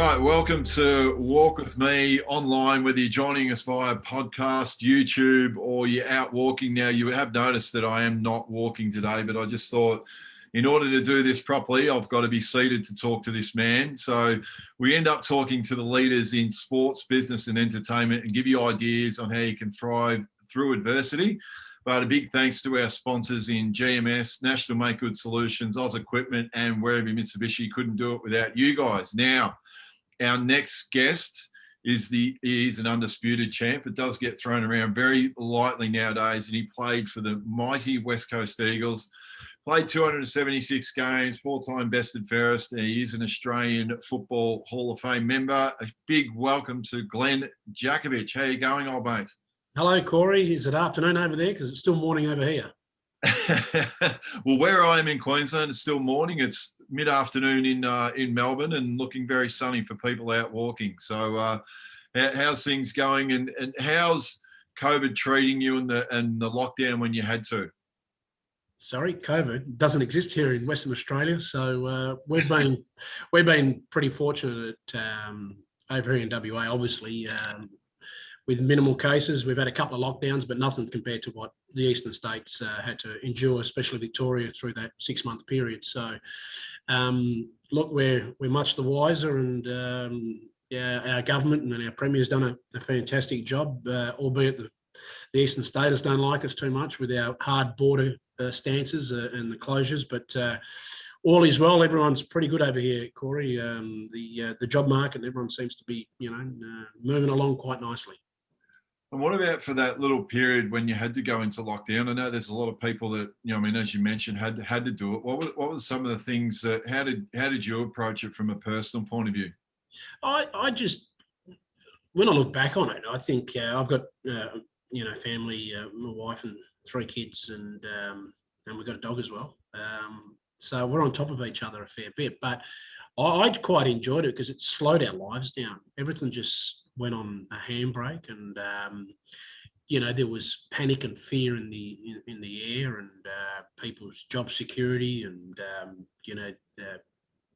right, welcome to Walk With Me online, whether you're joining us via podcast, YouTube, or you're out walking. Now, you have noticed that I am not walking today, but I just thought in order to do this properly, I've got to be seated to talk to this man. So we end up talking to the leaders in sports, business, and entertainment and give you ideas on how you can thrive through adversity. But a big thanks to our sponsors in GMS, National Make Good Solutions, Oz Equipment, and Wherever Mitsubishi. Couldn't do it without you guys. Now, our next guest is an undisputed champ. It does get thrown around very lightly nowadays, and he played for the mighty West Coast Eagles, played 276 games, four-time best at Fairest, and he is an Australian Football Hall of Fame member. A big welcome to Glen Jakovich. How are you going, old mate? Hello, Corey. Is it afternoon over there? Because it's still morning over here. Well, where I am in Queensland, it's still morning. It's mid-afternoon in Melbourne and looking very sunny for people out walking. So how's things going, and how's COVID treating you and the lockdown when you had to? Sorry, COVID doesn't exist here in Western Australia. So we've been pretty fortunate over here in WA, obviously. With minimal cases, we've had a couple of lockdowns, but nothing compared to what the eastern states had to endure, especially Victoria, through that 6-month period. So, look, we're much the wiser, and our government and our premier's done a fantastic job, albeit the eastern states don't like us too much with our hard border stances and the closures. But all is well. Everyone's pretty good over here, Corey. The job market, everyone seems to be, moving along quite nicely. And what about for that little period when you had to go into lockdown? I know there's a lot of people that, as you mentioned, had to do it. What were some of the things how did you approach it from a personal point of view? I just, when I look back on it, I think I've got, family, my wife and 3 kids, and we've got a dog as well. So we're on top of each other a fair bit, but I quite enjoyed it because it slowed our lives down. Everything just went on a handbrake, and there was panic and fear in the air, and people's job security, and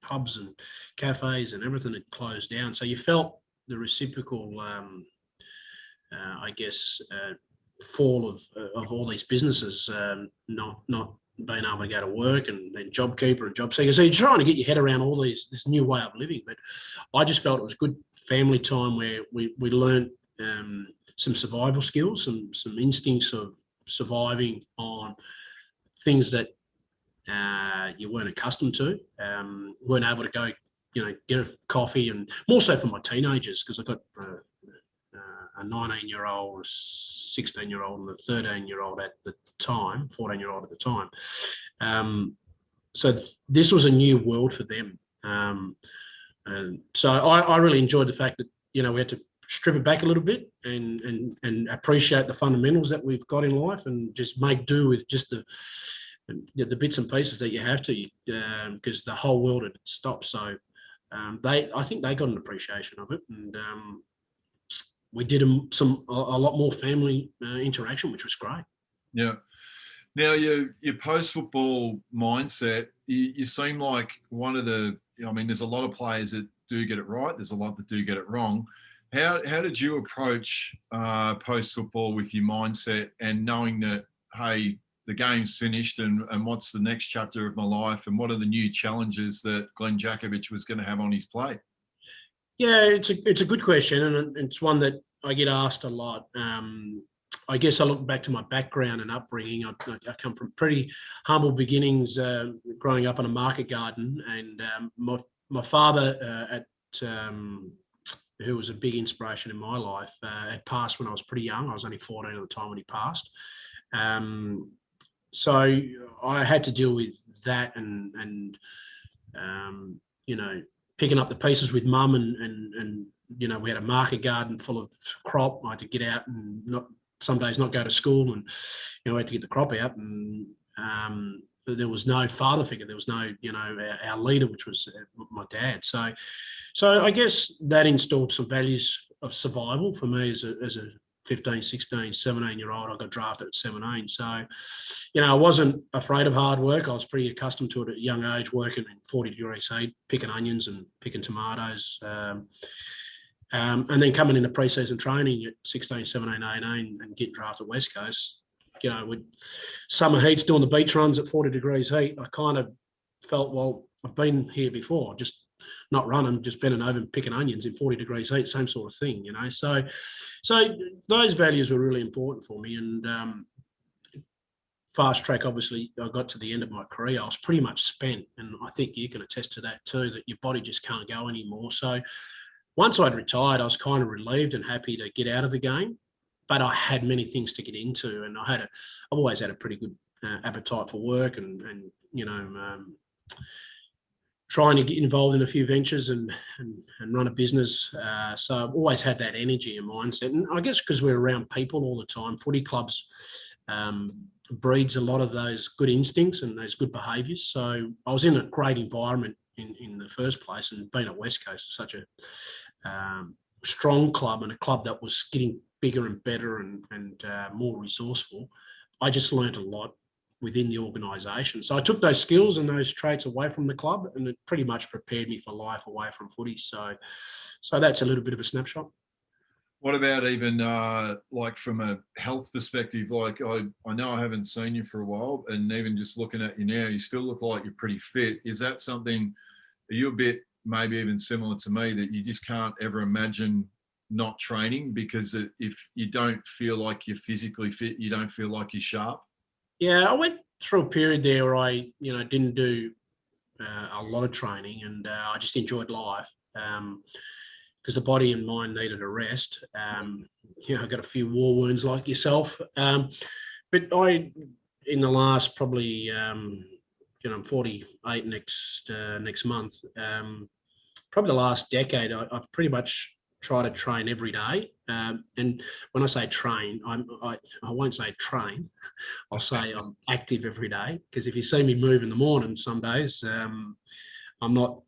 pubs and cafes and everything had closed down. So you felt the reciprocal, fall of all these businesses not being able to go to work, and JobKeeper and JobSeeker. So you're trying to get your head around all this new way of living. But I just felt it was good family time where we learned some survival skills, some instincts of surviving on things that you weren't accustomed to, weren't able to go, get a coffee, and more so for my teenagers, because I got a 19-year-old, a 16-year-old, and a 13-year-old at the time, 14-year-old at the time. So this was a new world for them. And so I really enjoyed the fact that, we had to strip it back a little bit and appreciate the fundamentals that we've got in life, and just make do with just the bits and pieces that you have to, because the whole world had stopped. So I think they got an appreciation of it, and we did a lot more family interaction, which was great. Yeah. Now, your post-football mindset, you seem like one of the, there's a lot of players that do get it right. There's a lot that do get it wrong. How did you approach post-football with your mindset and knowing that, hey, the game's finished and what's the next chapter of my life, and what are the new challenges that Glen Jakovich was going to have on his plate? Yeah, it's a good question, and it's one that I get asked a lot. I guess I look back to my background and upbringing. I come from pretty humble beginnings, growing up in a market garden, and my father, who was a big inspiration in my life, had passed when I was pretty young. I was only 14 at the time when he passed. So I had to deal with that, and picking up the pieces with mum, and we had a market garden full of crop. I had to get out and some days not go to school, and I had to get the crop out, and there was no father figure. There was no, our leader, which was my dad. So I guess that installed some values of survival for me as 15, 16, 17-year-old. I got drafted at 17. So, I wasn't afraid of hard work. I was pretty accustomed to it at a young age, working in 40-degree heat, picking onions and picking tomatoes. And then coming into pre-season training at 16, 17, 18 and getting drafted West Coast, with summer heats, doing the beach runs at 40 degrees heat, I kind of felt, well, I've been here before, just not running, just bending over and picking onions in 40 degrees heat, same sort of thing, So those values were really important for me. And fast track, obviously, I got to the end of my career, I was pretty much spent. And I think you can attest to that too, that your body just can't go anymore. So once I'd retired, I was kind of relieved and happy to get out of the game. But I had many things to get into, and I've always had a pretty good appetite for work, and trying to get involved in a few ventures and run a business. So I've always had that energy and mindset. And I guess because we're around people all the time, footy clubs breeds a lot of those good instincts and those good behaviours. So I was in a great environment in the first place, and being at West Coast is such a strong club, and a club that was getting bigger and better and more resourceful. I just learned a lot within the organisation. So I took those skills and those traits away from the club, and it pretty much prepared me for life away from footy. So that's a little bit of a snapshot. What about even like from a health perspective? Like I know I haven't seen you for a while, and even just looking at you now, you still look like you're pretty fit. Is that something, are you a bit maybe even similar to me, that you just can't ever imagine not training because if you don't feel like you're physically fit, you don't feel like you're sharp? Yeah, I went through a period there where I, didn't do a lot of training, and I just enjoyed life because the body and mind needed a rest. I got a few war wounds like yourself, but in the last probably, I'm 48 next month. Probably the last decade, I've pretty much try to train every day. And when I say train, I won't say train. I'll say I'm active every day, because if you see me move in the morning, some days I'm not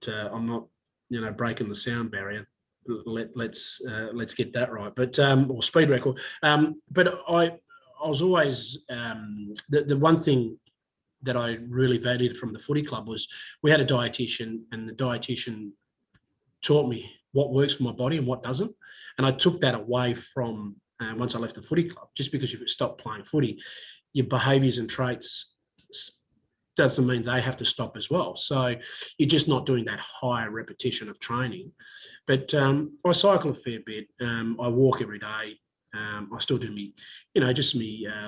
breaking the sound barrier. Let's get that right. But or speed record. But I was always the one thing that I really valued from the footy club was we had a dietitian, and the dietitian taught me what works for my body and what doesn't. And I took that away from once I left the footy club, just because if you stop playing footy, your behaviours and traits doesn't mean they have to stop as well. So you're just not doing that higher repetition of training. But I cycle a fair bit. I walk every day. I still do me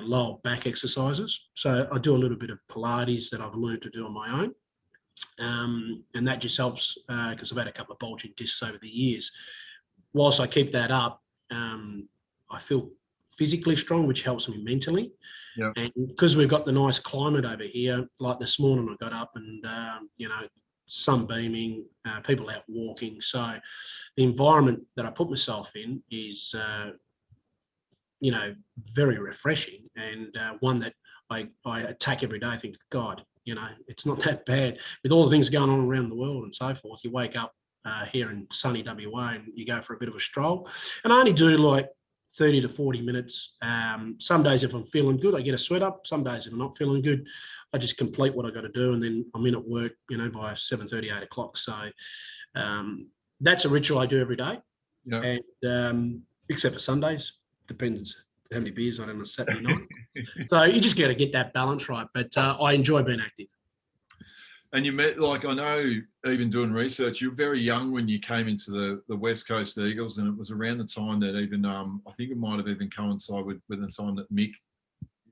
lower back exercises. So I do a little bit of Pilates that I've learned to do on my own. And that just helps because I've had a couple of bulging discs over the years. Whilst I keep that up, I feel physically strong, which helps me mentally. Yeah. And because we've got the nice climate over here, like this morning I got up and, sun beaming, people out walking. So the environment that I put myself in is, very refreshing, and one that I attack every day. I think, God, it's not that bad with all the things going on around the world and so forth. You wake up here in sunny WA and you go for a bit of a stroll, and I only do like 30 to 40 minutes. Some days if I'm feeling good, I get a sweat up. Some days if I'm not feeling good, I just complete what I got to do, and then I'm in at work, by 7:30, 8 o'clock. So that's a ritual I do every day. Yeah. And except for Sundays, depends how many beers I had on a Saturday night. So you just got to get that balance right. But I enjoy being active. And you met, like, I know, even doing research, you were very young when you came into the West Coast Eagles, and it was around the time that even, I think it might have even coincided with the time that Mick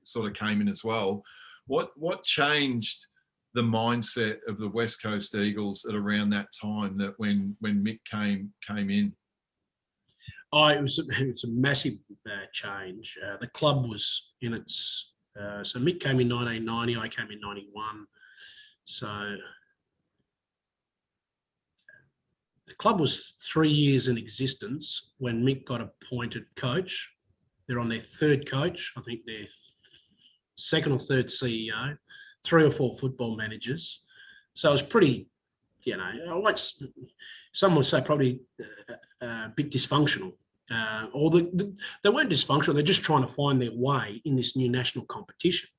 sort of came in as well. What changed the mindset of the West Coast Eagles at around that time, that when Mick came in? It was a massive change. The club was in its... so Mick came in 1990, I came in 91. So the club was 3 years in existence when Mick got appointed coach. They're on their third coach. I think they're second or third CEO, 3 or 4 football managers. So it was pretty, some would say probably a bit dysfunctional. or they weren't dysfunctional. They're just trying to find their way in this new national competition.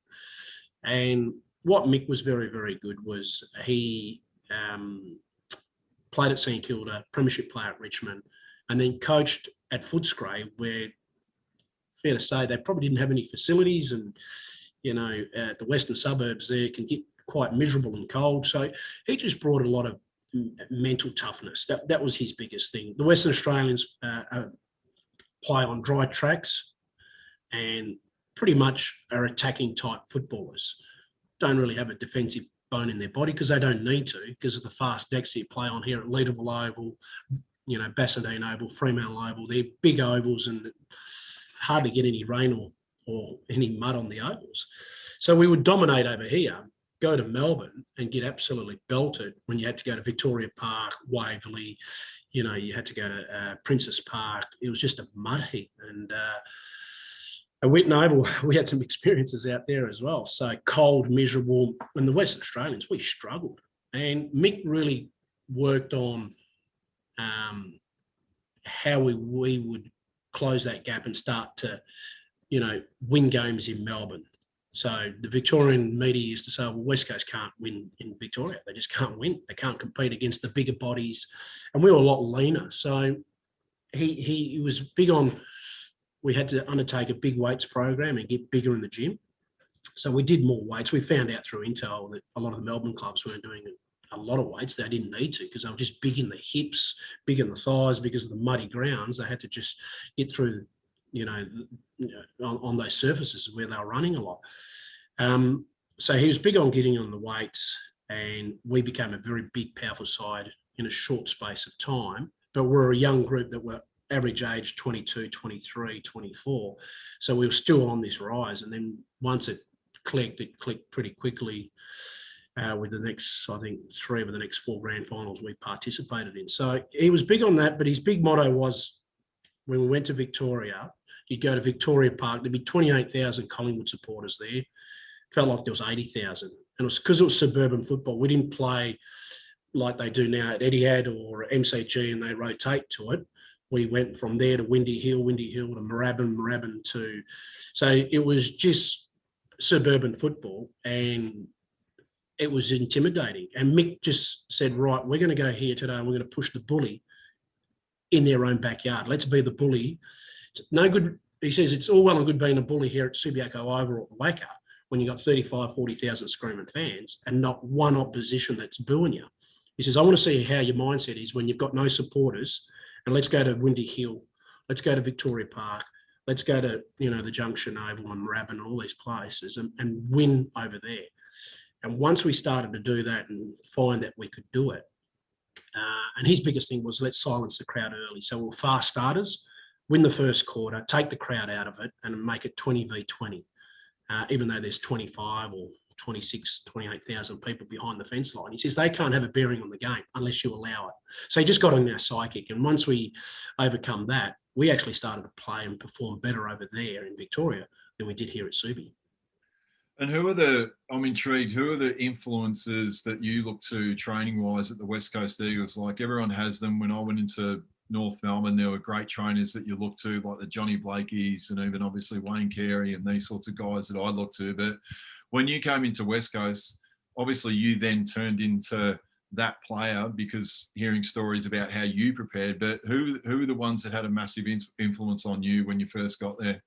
And what Mick was very, very good was he played at St Kilda, premiership player at Richmond, and then coached at Footscray, where, fair to say, they probably didn't have any facilities, and the western suburbs there can get quite miserable and cold. So he just brought a lot of mental toughness. That was his biggest thing. The Western Australians play on dry tracks and pretty much are attacking type footballers. Don't really have a defensive bone in their body because they don't need to, because of the fast decks you play on here at Leederville Oval, Bassendean Oval, Fremantle Oval. They're big ovals and hardly get any rain or any mud on the ovals. So we would dominate over here, go to Melbourne and get absolutely belted when you had to go to Victoria Park, Waverley, you had to go to Princess Park. It was just a mud heap. And at Whitten Oval, we had some experiences out there as well. So cold, miserable. And the Western Australians, we struggled. And Mick really worked on how we would close that gap and start to, win games in Melbourne. So the Victorian media used to say, well, West Coast can't win in Victoria. They just can't win. They can't compete against the bigger bodies. And we were a lot leaner. So he was big on, we had to undertake a big weights program and get bigger in the gym. So we did more weights. We found out through Intel that a lot of the Melbourne clubs weren't doing a lot of weights. They didn't need to because they were just big in the hips, big in the thighs because of the muddy grounds. They had to just get through, on those surfaces where they were running a lot. So he was big on getting on the weights, and we became a very big, powerful side in a short space of time. But we're a young group that were average age 22, 23, 24. So we were still on this rise. And then once it clicked pretty quickly with the next, I think, 3 of the next 4 grand finals we participated in. So he was big on that, but his big motto was, when we went to Victoria, you'd go to Victoria Park, there'd be 28,000 Collingwood supporters there. Felt like there was 80,000. And it was because it was suburban football. We didn't play like they do now at Etihad or MCG and they rotate to it. We went from there to Windy Hill to Moorabbin to... So it was just suburban football, and it was intimidating. And Mick just said, right, we're going to go here today and we're going to push the bully in their own backyard. Let's be the bully. It's no good. He says it's all well and good being a bully here at Subiaco Oval or Wacker when you've got 35, 40,000 screaming fans and not one opposition that's booing you. He says, I want to see how your mindset is when you've got no supporters, and let's go to Windy Hill. Let's go to Victoria Park. Let's go to, the Junction Oval and Moorabbin and all these places and win over there. And once we started to do that and find that we could do it, and his biggest thing was, let's silence the crowd early. So we're fast starters, win the first quarter, take the crowd out of it and make it 20v20. Even though there's 25 or 26, 28,000 people behind the fence line. He says they can't have a bearing on the game unless you allow it. So he just got on our psychic. And once we overcome that, we actually started to play and perform better over there in Victoria than we did here at Subi. And I'm intrigued, who are the influences that you look to training-wise at the West Coast Eagles? Like, everyone has them. When I went into North Melbourne, there were great trainers that you look to, like the Johnny Blakeys and even obviously Wayne Carey and these sorts of guys that I look to. But when you came into West Coast, obviously you then turned into that player because hearing stories about how you prepared. But who are the ones that had a massive influence on you when you first got there?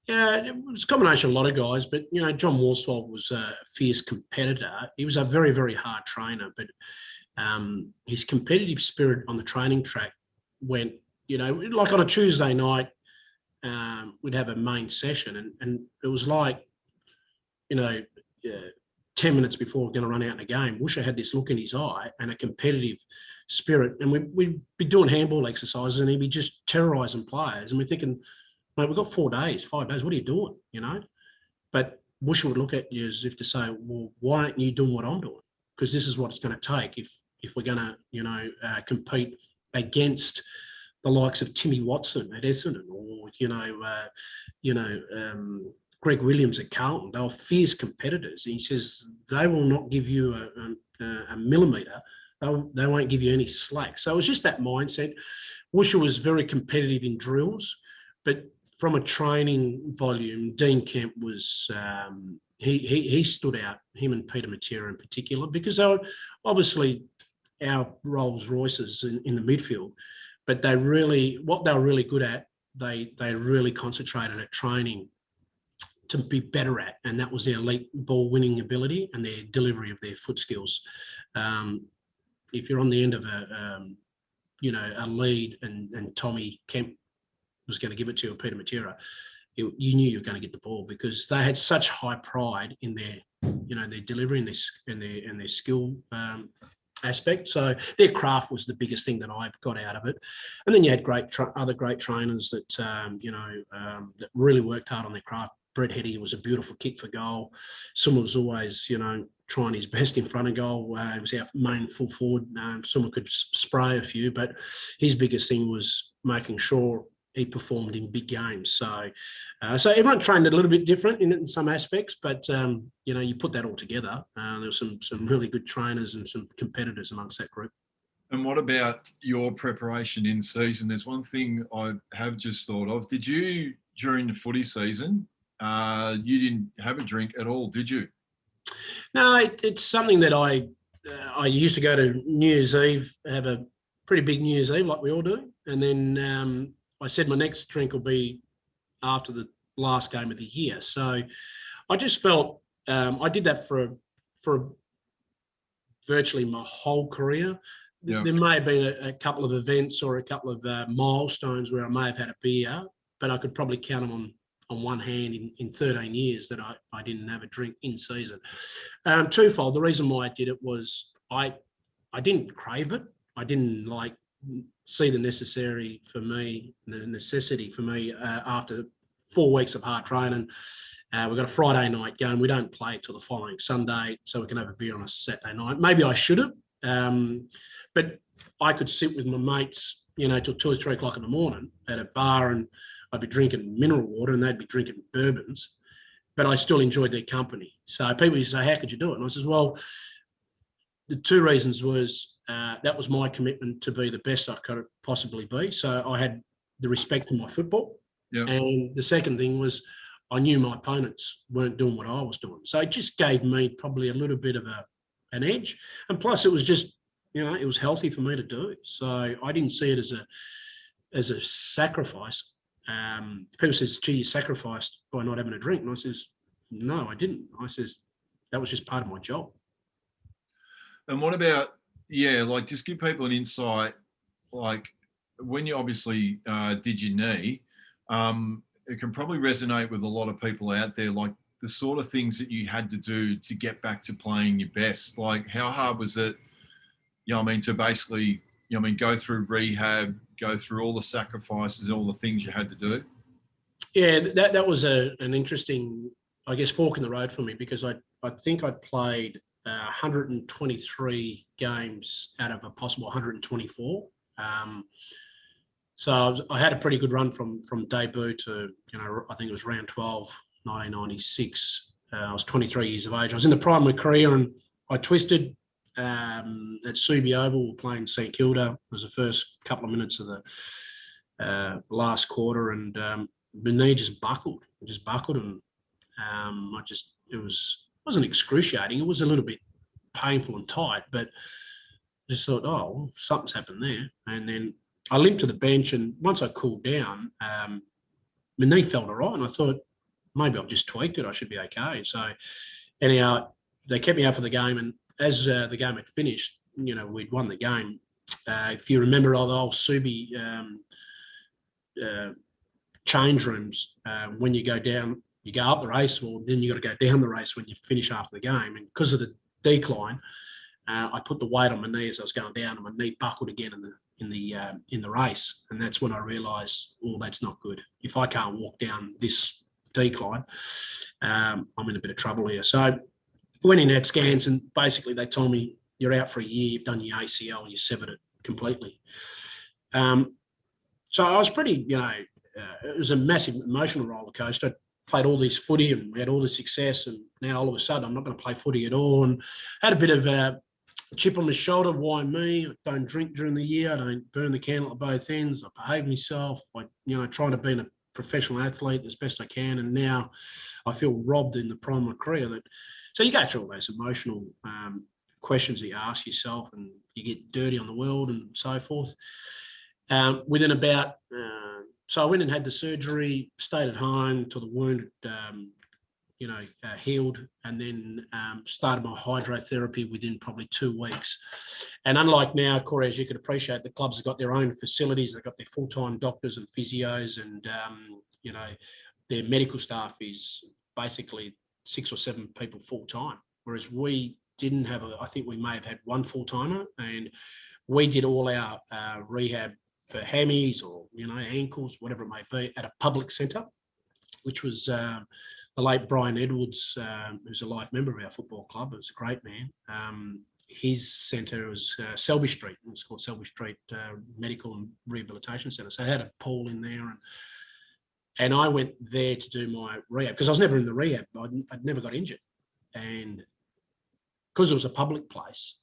Yeah, it was a combination of a lot of guys, but, John Worsfold was a fierce competitor. He was a very, very hard trainer, but his competitive spirit on the training track went, like on a Tuesday night, we'd have a main session and it was like, 10 minutes before we're going to run out in a game, Woosha had this look in his eye and a competitive spirit. And we'd be doing handball exercises and he'd be just terrorising players. And we're thinking, mate, we've got 5 days. What are you doing? But Woosha would look at you as if to say, well, why aren't you doing what I'm doing? Because this is what it's going to take if we're going to, compete against the likes of Timmy Watson at Essendon or, Greg Williams at Carlton. They were fierce competitors. He says they will not give you a millimetre They won't give you any slack. So it was just that mindset. Woosha was very competitive in drills, but from a training volume, Dean Kemp was he stood out, him and Peter Matera in particular, because they were obviously our Rolls Royces in the midfield, but what they were really good at, they really concentrated at training to be better at, and that was their elite ball winning ability and their delivery of their foot skills. If you're on the end of a lead and Tommy Kemp was going to give it to you, or Peter Matera, you knew you were going to get the ball, because they had such high pride in their delivery and their skill aspect. So their craft was the biggest thing that I got out of it. And then you had other great trainers that that really worked hard on their craft. Brett Hetty was a beautiful kick for goal. Someone was always, trying his best in front of goal. He was our main full forward. Someone could spray a few, but his biggest thing was making sure he performed in big games. So everyone trained a little bit different in some aspects, but you put that all together. There were some really good trainers and some competitors amongst that group. And what about your preparation in season? There's one thing I have just thought of. Did you, during the footy season, you didn't have a drink at all, did you? No, it's something that I used to go to New Year's Eve, have a pretty big New Year's Eve like we all do, and then I said my next drink will be after the last game of the year. So I just felt I did that for virtually my whole career. Yeah. There may have been a couple of events or a couple of milestones where I may have had a beer, but I could probably count them on one hand in 13 years that I didn't have a drink in season. Twofold. The reason why I did it was I didn't crave it. I didn't see the necessity for me after 4 weeks of hard training. We've got a Friday night game. We don't play till the following Sunday, so we can have a beer on a Saturday night. Maybe I should have, but I could sit with my mates, till 2 or 3 o'clock in the morning at a bar, and I'd be drinking mineral water and they'd be drinking bourbons, but I still enjoyed their company. So people used to say, how could you do it? And I says, well, the two reasons was that was my commitment to be the best I could possibly be. So I had the respect for my football. Yep. And the second thing was I knew my opponents weren't doing what I was doing. So it just gave me probably a little bit of an edge. And plus it was just, it was healthy for me to do. So I didn't see it as a sacrifice. People says, gee, you sacrificed by not having a drink. And I says, no, I didn't. I says, that was just part of my job. And what about, just give people an insight, when you obviously did your knee, it can probably resonate with a lot of people out there, the sort of things that you had to do to get back to playing your best. How hard was it, to basically, go through rehab, go through all the sacrifices, all the things you had to do? Yeah, that was an interesting, I guess, fork in the road for me, because I think I played 123 games out of a possible 124. So I had a pretty good run from debut to, I think it was round 12, 1996. I was 23 years of age. I was in the prime of my career, and I twisted at Subi Oval. Playing St Kilda. It was the first couple of minutes of the last quarter, and my knee just buckled. And it wasn't excruciating. It was a little bit painful and tight, but just thought, oh, something's happened there. And then I limped to the bench, and once I cooled down, my knee felt all right, and I thought maybe I've just tweaked it. I should be okay. So anyhow, they kept me out for the game, and as the game had finished, we'd won the game. If you remember all the old Subi change rooms, when you go down, you go up the race, or then you got to go down the race when you finish after the game. And because of the decline, I put the weight on my knee as I was going down, and my knee buckled again in the race. And that's when I realised, oh, that's not good. If I can't walk down this decline, I'm in a bit of trouble here. So I went in, had scans, and basically they told me, you're out for a year, you've done your ACL, and you severed it completely. So I was pretty, it was a massive emotional roller coaster. I played all this footy and we had all this success, and now all of a sudden I'm not going to play footy at all, and had a bit of a chip on my shoulder. Why me? I don't drink during the year. I don't burn the candle at both ends. I behave myself. I, trying to be a professional athlete as best I can. And now I feel robbed in the prime of my career. So you go through all those emotional questions that you ask yourself, and you get dirty on the world and so forth. Within about, so I went and had the surgery, stayed at home till the wound, healed, and then started my hydrotherapy within probably 2 weeks. And unlike now, Corey, as you could appreciate, the clubs have got their own facilities. They've got their full-time doctors and physios, and, their medical staff is basically 6 or 7 people full-time, whereas we didn't have I think we may have had one full-timer, and we did all our rehab for hammies or, ankles, whatever it may be, at a public centre, which was the late Brian Edwards, who's a life member of our football club. It was a great man. His centre was Selby Street. It was called Selby Street Medical and Rehabilitation Centre. So I had a pool in there, and I went there to do my rehab because I was never in the rehab. I'd never got injured. And because it was a public place,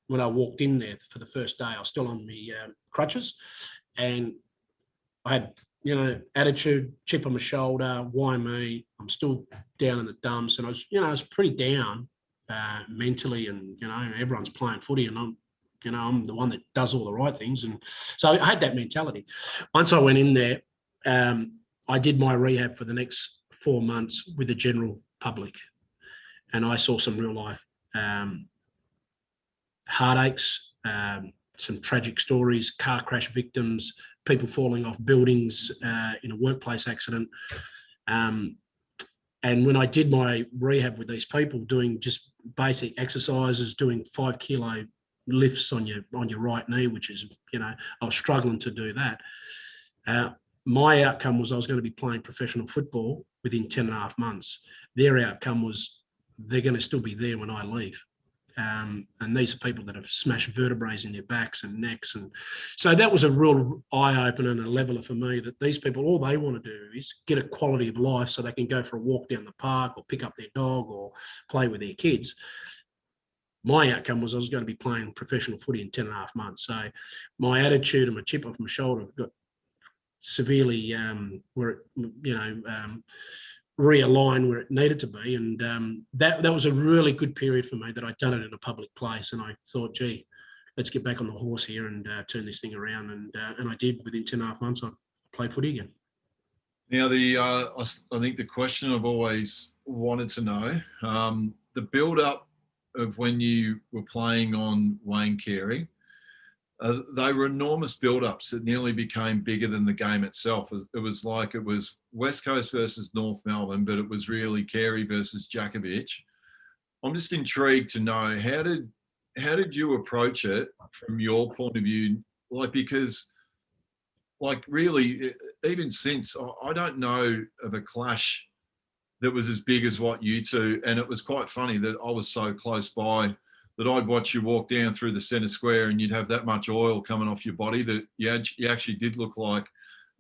when I walked in there for the first day, I was still on my crutches, and I had, attitude, chip on my shoulder, why me? I'm still down in the dumps, and I was pretty down mentally, and everyone's playing footy, and I'm the one that does all the right things, and so I had that mentality. Once I went in there, I did my rehab for the next 4 months with the general public, and I saw some real life heartaches, some tragic stories, car crash victims, people falling off buildings in a workplace accident. And when I did my rehab with these people, doing just basic exercises, doing 5 kilo lifts on your right knee, which is, I was struggling to do that. My outcome was I was going to be playing professional football within 10 and a half months. Their outcome was they're going to still be there when I leave. And these are people that have smashed vertebrae in their backs and necks. And so that was a real eye-opener and a leveler for me, that these people, all they want to do is get a quality of life so they can go for a walk down the park or pick up their dog or play with their kids. My outcome was I was going to be playing professional footy in 10 and a half months. So my attitude and my chip off my shoulder got severely realign where it needed to be, and that was a really good period for me, that I'd done it in a public place, and I thought, gee, let's get back on the horse here and turn this thing around, and I did. Within 10 and a half months I played footy again. Now I think the question I've always wanted to know, the build up of when you were playing on Wayne Carey, they were enormous build-ups that nearly became bigger than the game itself. It was like it was West Coast versus North Melbourne, but it was really Carey versus Jakovich. I'm just intrigued to know, how did you approach it from your point of view? Because really, even since, I don't know of a clash that was as big as what you two, and it was quite funny that I was so close by that I'd watch you walk down through the centre square and you'd have that much oil coming off your body that you actually did look like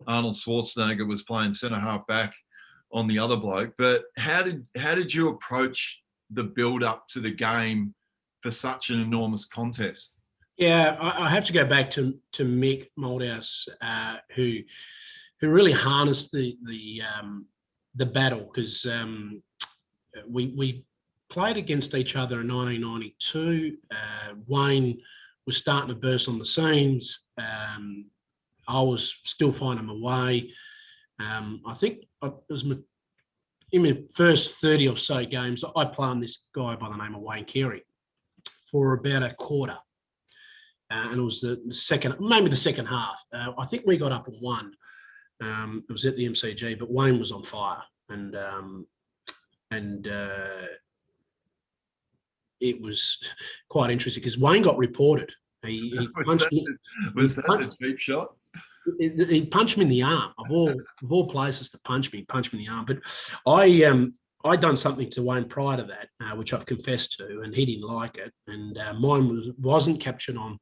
Arnold Schwarzenegger was playing centre half back on the other bloke. But how did you approach the build up to the game for such an enormous contest? Yeah, I have to go back to Mick Malthouse, who really harnessed the battle, because we played against each other in 1992. Wayne was starting to burst on the scenes. I was still finding my way. I think it was in my first 30 or so games, I played on this guy by the name of Wayne Carey for about a quarter. And it was the second half. I think we got up and won. It was at the MCG, but Wayne was on fire. And it was quite interesting because Wayne got reported. Was that the cheap shot? He punched me in the arm. Of all places to punch me in the arm. But I'd done something to Wayne prior to that, which I've confessed to, and he didn't like it. And mine wasn't captured on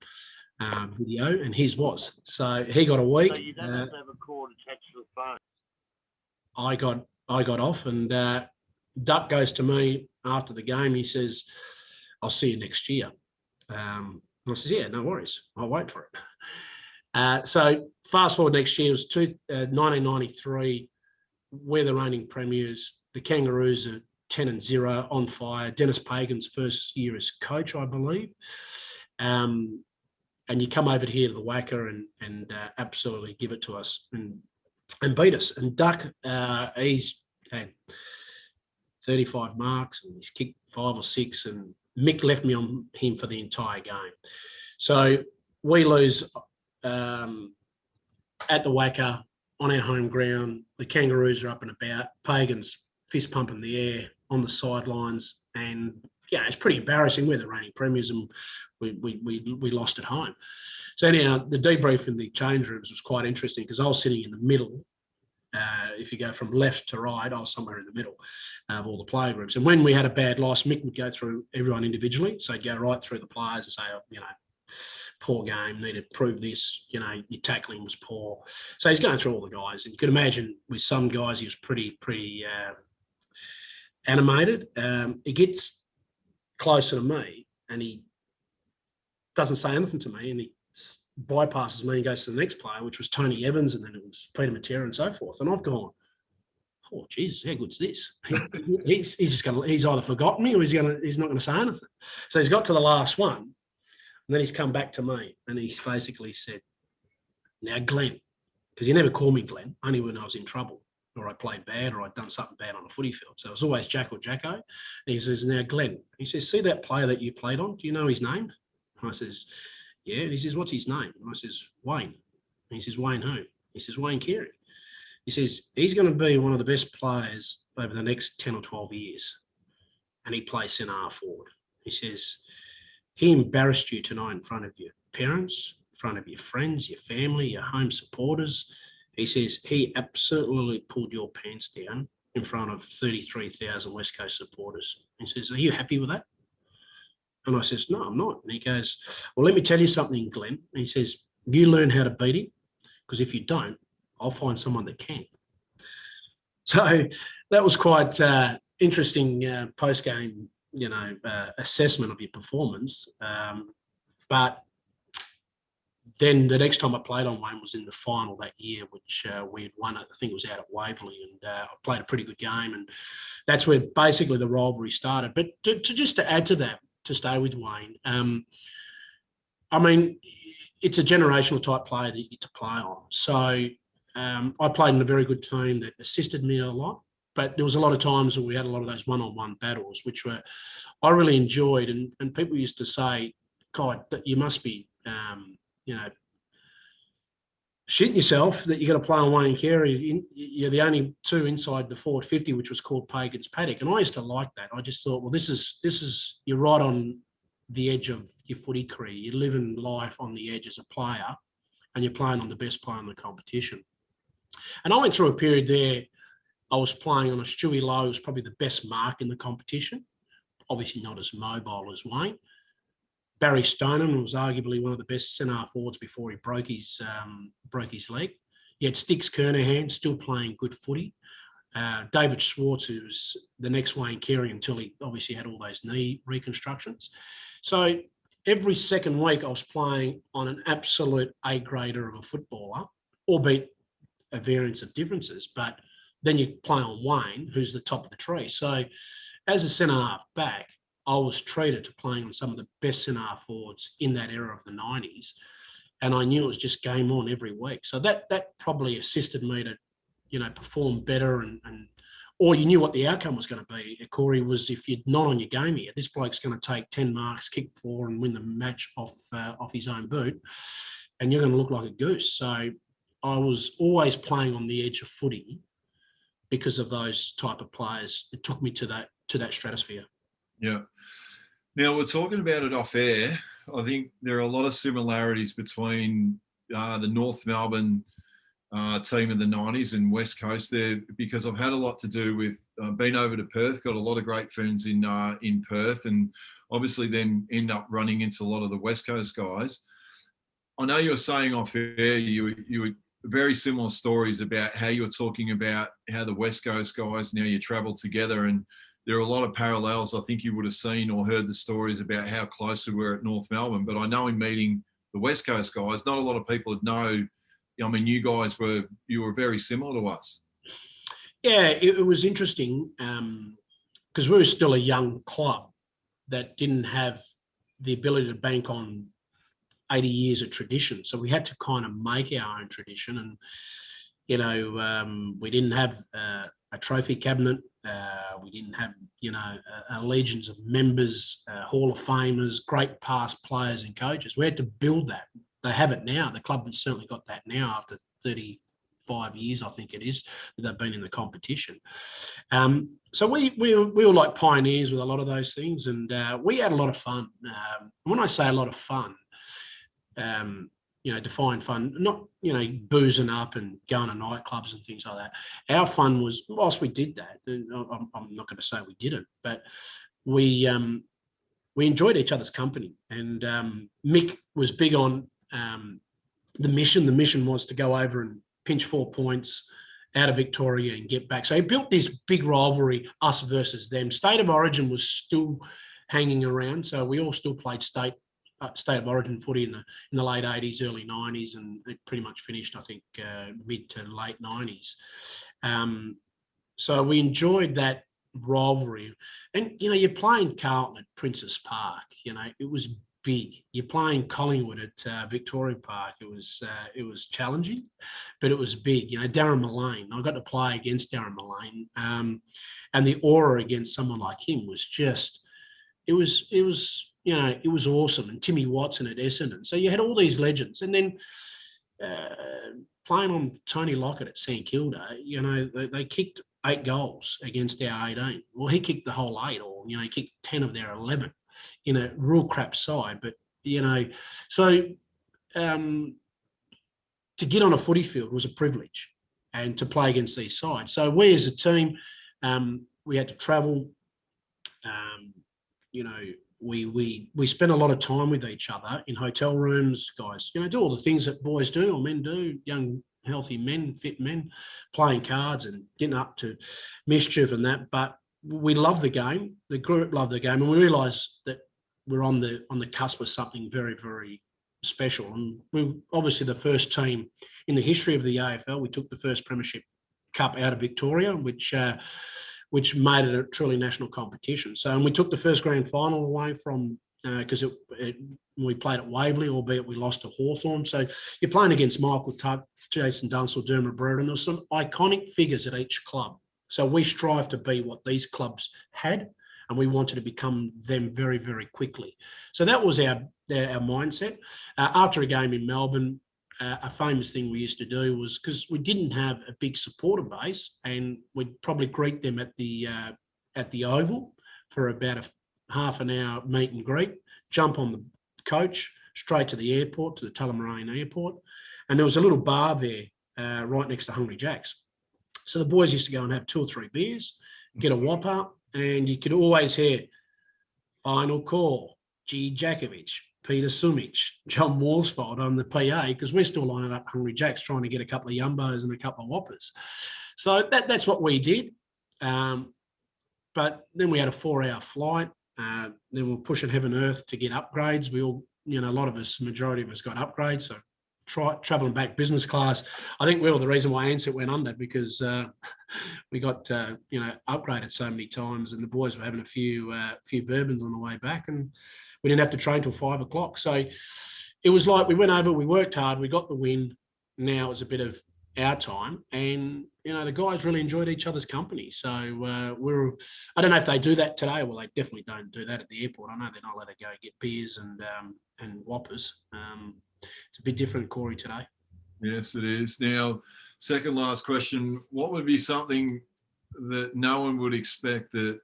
video, and his was. So he got a week. So you don't have to have a cord attached to the phone. I got off, and Duck goes to me after the game. He says, I'll see you next year. I says, yeah, no worries. I'll wait for it. So fast forward next year, it was 1993. We're the reigning premiers. The Kangaroos are 10-0 on fire. Dennis Pagan's first year as coach, I believe. And you come over here to the Wacker and absolutely give it to us and beat us. And Duck, he's had 35 marks and he's kicked 5 or 6, and Mick left me on him for the entire game. So we lose at the Wacker on our home ground. The Kangaroos are up and about. Pagan's fist pumping the air on the sidelines, and yeah, it's pretty embarrassing. We're the reigning premiers, and we lost at home. So anyhow, the debrief in the change rooms was quite interesting because I was sitting in the middle. If you go from left to right, I was somewhere in the middle of all the player groups. And when we had a bad loss, Mick would go through everyone individually. So he'd go right through the players and say, oh, you know, poor game, need to prove this, you know, your tackling was poor. So he's going through all the guys. And you could imagine with some guys, he was pretty animated. He gets closer to me and he doesn't say anything to me, and he bypasses me and goes to the next player, which was Tony Evans, and then it was Peter Matera and so forth. And I've gone, oh Jesus, how good's this? He's just gonna, he's either forgotten me or he's not gonna say anything. So he's got to the last one, and then he's come back to me and he's basically said, now Glenn, because he never called me Glenn, only when I was in trouble or I played bad or I'd done something bad on a footy field. So it was always Jack or Jacko. And he says, now Glenn, he says, see that player that you played on? Do you know his name? And I says, yeah. And he says, what's his name? And I says, Wayne. And he says, Wayne who? He says, Wayne Carey. He says, he's going to be one of the best players over the next 10 or 12 years. And he plays centre half forward. He says, he embarrassed you tonight in front of your parents, in front of your friends, your family, your home supporters. He says, he absolutely pulled your pants down in front of 33,000 West Coast supporters. He says, are you happy with that? And I says, no, I'm not. And he goes, well, let me tell you something, Glenn. And he says, you learn how to beat him, because if you don't, I'll find someone that can. So that was quite interesting post-game, you know, assessment of your performance. But then the next time I played on Wayne was in the final that year, which we had won. I think it was out at Waverley, and I played a pretty good game. And that's where basically the rivalry started. But just to add to that, to stay with Wayne, I mean, it's a generational type player that you get to play on. So I played in a very good team that assisted me a lot, but there was a lot of times where we had a lot of those one-on-one battles, which were I really enjoyed. And people used to say, God, that you must be, you know, shitting yourself that you're going to play on Wayne Carey. You're the only two inside the forward 50, which was called Pagan's Paddock. And I used to like that. I just thought, well, this is you're right on the edge of your footy career. You're living life on the edge as a player, and you're playing on the best player in the competition. And I went through a period there. I was playing on a Stewie Lowe, who was probably the best mark in the competition. Obviously not as mobile as Wayne. Barry Stoneham was arguably one of the best centre forwards before he broke his leg. You had Sticks Kernahan still playing good footy. David Schwartz, who's the next Wayne Carey until he obviously had all those knee reconstructions. So every second week I was playing on an absolute A-grader of a footballer, albeit a variance of differences. But then you play on Wayne, who's the top of the tree. So as a centre half back, I was treated to playing on some of the best centre half forwards in that era of the 90s. And I knew it was just game on every week. So that probably assisted me to, you know, perform better and or you knew what the outcome was going to be. Corey, was if you're not on your game here, this bloke's going to take 10 marks, kick 4 and win the match off his own boot. And you're going to look like a goose. So I was always playing on the edge of footy because of those type of players. It took me to that stratosphere. Yeah. Now we're talking about it off air. I think there are a lot of similarities between the North Melbourne team of the 90s and West Coast there, because I've had a lot to do with been over to Perth, got a lot of great friends in Perth, and obviously then end up running into a lot of the West Coast guys. I know you were saying off air you were very similar stories about how you were talking about how the West Coast guys, now you travel together and there are a lot of parallels. I think you would have seen or heard the stories about how close we were at North Melbourne. But I know in meeting the West Coast guys, not a lot of people would know. I mean, you were very similar to us. Yeah, it was interesting because we were still a young club that didn't have the ability to bank on 80 years of tradition. So we had to kind of make our own tradition. And, we didn't have a trophy cabinet. We didn't have, legions of members, Hall of Famers, great past players and coaches. We had to build that. They have it now. The club has certainly got that now after 35 years, I think it is, that they've been in the competition. So we were like pioneers with a lot of those things, and we had a lot of fun. When I say a lot of fun, define fun, not, boozing up and going to nightclubs and things like that. Our fun was, whilst we did that, I'm not going to say we didn't, but we enjoyed each other's company. And Mick was big on the mission. The mission was to go over and pinch 4 points out of Victoria and get back. So he built this big rivalry, us versus them. State of Origin was still hanging around, so we all still played state of origin footy in the late 80s, early 90s, and it pretty much finished, I think, mid to late 90s. So we enjoyed that rivalry. And, you're playing Carlton at Princes Park, it was big. You're playing Collingwood at Victoria Park. It was challenging, but it was big. Darren Mullane, I got to play against Darren Mullane, and the aura against someone like him was just, it was awesome. And Timmy Watson at Essendon. So you had all these legends. And then playing on Tony Lockett at St Kilda, they kicked 8 goals against our 18. Well, he kicked the whole 8, or, he kicked 10 of their 11 in a real crap side. But, so to get on a footy field was a privilege, and to play against these sides. So we as a team, we had to travel, we spent a lot of time with each other in hotel rooms, guys, do all the things that boys do, or men do, young, healthy men, fit men, playing cards and getting up to mischief and that. But we love the game. The group loved the game, and we realised that we're on the cusp of something very, very special. And we obviously the first team in the history of the AFL. We took the first premiership cup out of Victoria, which made it a truly national competition. So, and we took the first grand final away from, because we played at Waverley, albeit we lost to Hawthorn. So you're playing against Michael Tuck, Jason Dunstall, Dermot Brereton. There were some iconic figures at each club. So we strive to be what these clubs had, and we wanted to become them very, very quickly. So that was our mindset. After a game in Melbourne, a famous thing we used to do was, because we didn't have a big supporter base, and we'd probably greet them at the Oval for about a half an hour meet and greet, jump on the coach straight to the airport, to the Tullamarine airport. And there was a little bar there right next to Hungry Jack's. So the boys used to go and have 2 or 3 beers, get a whopper, and you could always hear, final call, G. Jakovich, Peter Sumich, John Morsfold on the PA, because we're still lining up Hungry Jacks trying to get a couple of Yumbos and a couple of Whoppers. So that's what we did. But then we had a 4-hour flight. Then we're pushing heaven and earth to get upgrades. We all, a lot of us, majority of us got upgrades. So traveling back business class. I think we were the reason why Ansett went under, because we got, upgraded so many times, and the boys were having a few bourbons on the way back, and we didn't have to train till 5 o'clock. So it was like we went over, we worked hard, we got the win. Now it's a bit of our time, and the guys really enjoyed each other's company. So I don't know if they do that today. Well, they definitely don't do that at the airport. I know they're not allowed to go get beers and Whoppers. It's a bit different, Corey, today. Yes, it is. Now, second last question: what would be something that no one would expect that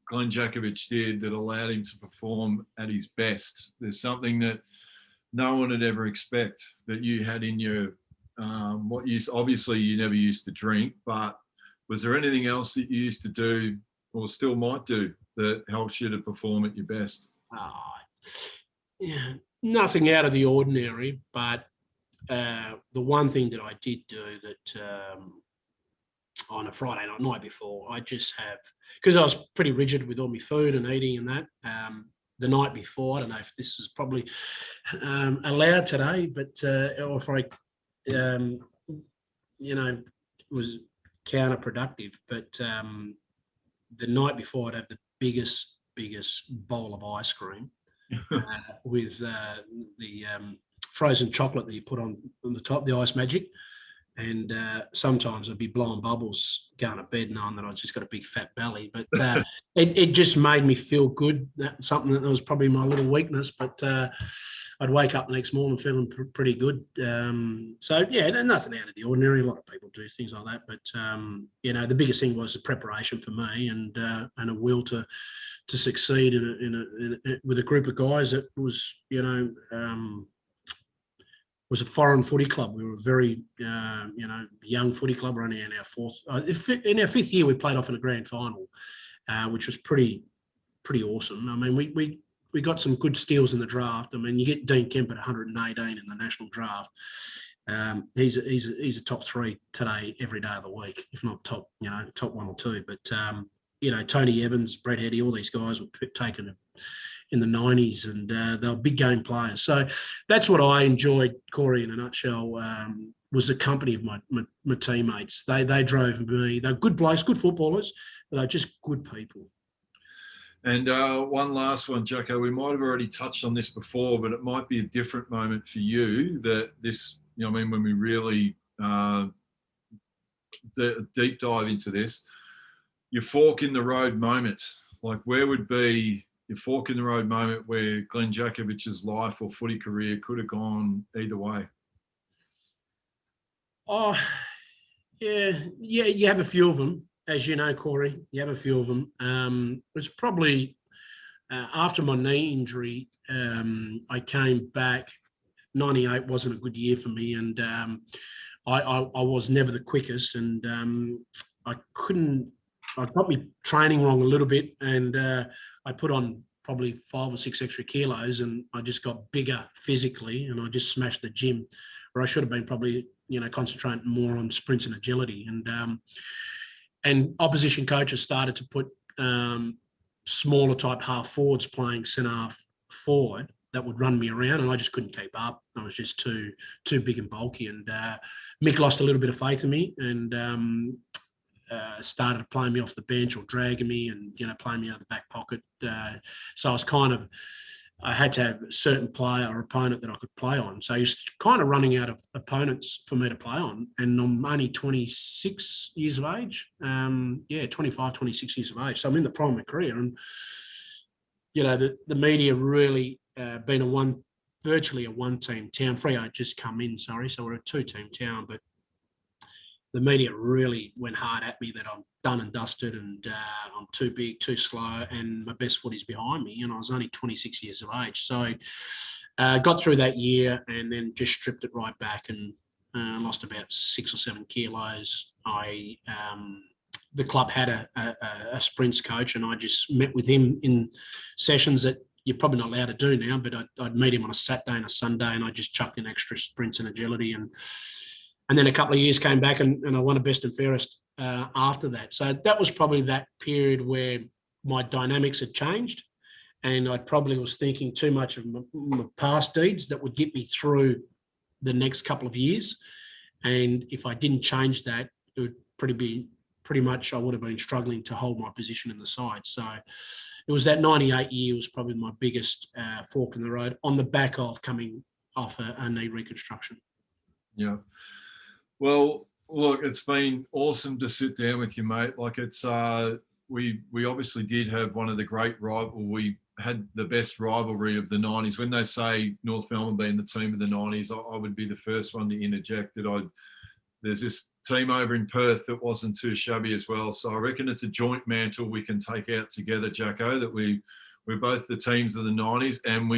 Glen Jakovich did that allowed him to perform at his best? There's something that no one would ever expect that you had in your obviously you never used to drink, but was there anything else that you used to do or still might do that helps you to perform at your best? Yeah, nothing out of the ordinary, but the one thing that I did do that on a Friday night before, I just have, because I was pretty rigid with all my food and eating and that. The night before, I don't know if this is probably allowed today, but or if I, was counterproductive. But the night before, I'd have the biggest bowl of ice cream with the frozen chocolate that you put on the top, the Ice Magic. And sometimes I'd be blowing bubbles going to bed knowing that I just got a big fat belly. But it just made me feel good. That's something that was probably my little weakness. But I'd wake up the next morning feeling pretty good. So, yeah, nothing out of the ordinary. A lot of people do things like that. But, the biggest thing was the preparation for me and a will to succeed with a group of guys that was, was a foreign footy club. We were a very, young footy club. We're only in our fourth. In our fifth year, we played off in a grand final, which was pretty awesome. I mean, we got some good steals in the draft. I mean, you get Dean Kemp at 118 in the national draft. He's a top three today, every day of the week, if not top one or two. But Tony Evans, Brett Eddy, all these guys were taken in the 90s, and they were big game players. So that's what I enjoyed, Corey, in a nutshell, was the company of my teammates. They drove me. They're good blokes, good footballers, but they're just good people. And one last one, Jacko. We might have already touched on this before, but it might be a different moment for you that this, when we really deep dive into this, your fork in the road moment. Like, where would be your fork in the road moment where Glen Jakovich's life or footy career could have gone either way? Oh, yeah, you have a few of them, as you know, Corey. You have a few of them. It was probably after my knee injury, I came back. 98 wasn't a good year for me, and I was never the quickest, and I got me training wrong a little bit, and I put on probably 5 or 6 extra kilos, and I just got bigger physically, and I just smashed the gym, where I should have been probably, concentrating more on sprints and agility. And opposition coaches started to put smaller type half forwards playing centre half forward that would run me around, and I just couldn't keep up. I was just too big and bulky, and Mick lost a little bit of faith in me, and started playing me off the bench or dragging me and, playing me out of the back pocket. So I had to have a certain player or opponent that I could play on. So he's kind of running out of opponents for me to play on. And I'm only 26 years of age. 25, 26 years of age. So I'm in the prime of my career. And, the media really been virtually a one-team town. Freo had just come in, so we're a 2-team town, but the media really went hard at me that I'm done and dusted, and I'm too big, too slow, and my best footy's behind me. And I was only 26 years of age. So got through that year and then just stripped it right back and lost about 6 or 7 kilos. The club had a sprints coach, and I just met with him in sessions that you're probably not allowed to do now, but I'd meet him on a Saturday and a Sunday, and I just chucked in extra sprints and agility. And then a couple of years came back, and I won a best and fairest after that. So that was probably that period where my dynamics had changed, and I probably was thinking too much of my past deeds that would get me through the next couple of years. And if I didn't change that, it would pretty much I would have been struggling to hold my position in the side. So it was that 98 year was probably my biggest fork in the road on the back of coming off a knee reconstruction. Yeah. Well, look, it's been awesome to sit down with you, mate. Like, it's we obviously did have one of the great we had the best rivalry of the 90s. When they say North Melbourne being the team of the 90s, I would be the first one to interject that there's this team over in Perth that wasn't too shabby as well. So I reckon it's a joint mantle we can take out together, Jacko, that we're both the teams of the 90s, and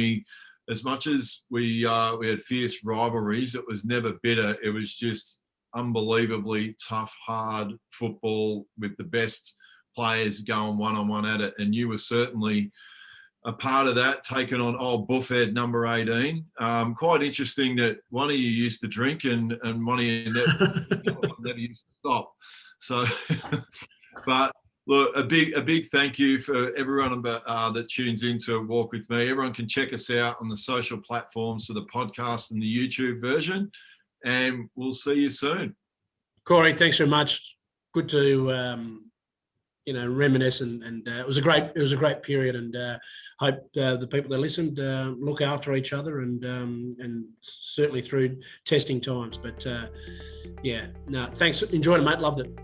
as much as we had fierce rivalries, it was never bitter. It was just unbelievably tough, hard football with the best players going one-on-one at it. And you were certainly a part of that, taking on old Buffhead number 18. Quite interesting that one of you used to drink and one of you never used to stop. So, but look, a big thank you for everyone that tunes in to Walk With Me. Everyone can check us out on the social platforms for the podcast and the YouTube version, and we'll see you soon. Corey, thanks very much. Good to reminisce, and it was a great period, and hope the people that listened look after each other, and certainly through testing times. But thanks. Enjoyed it, mate. Loved it.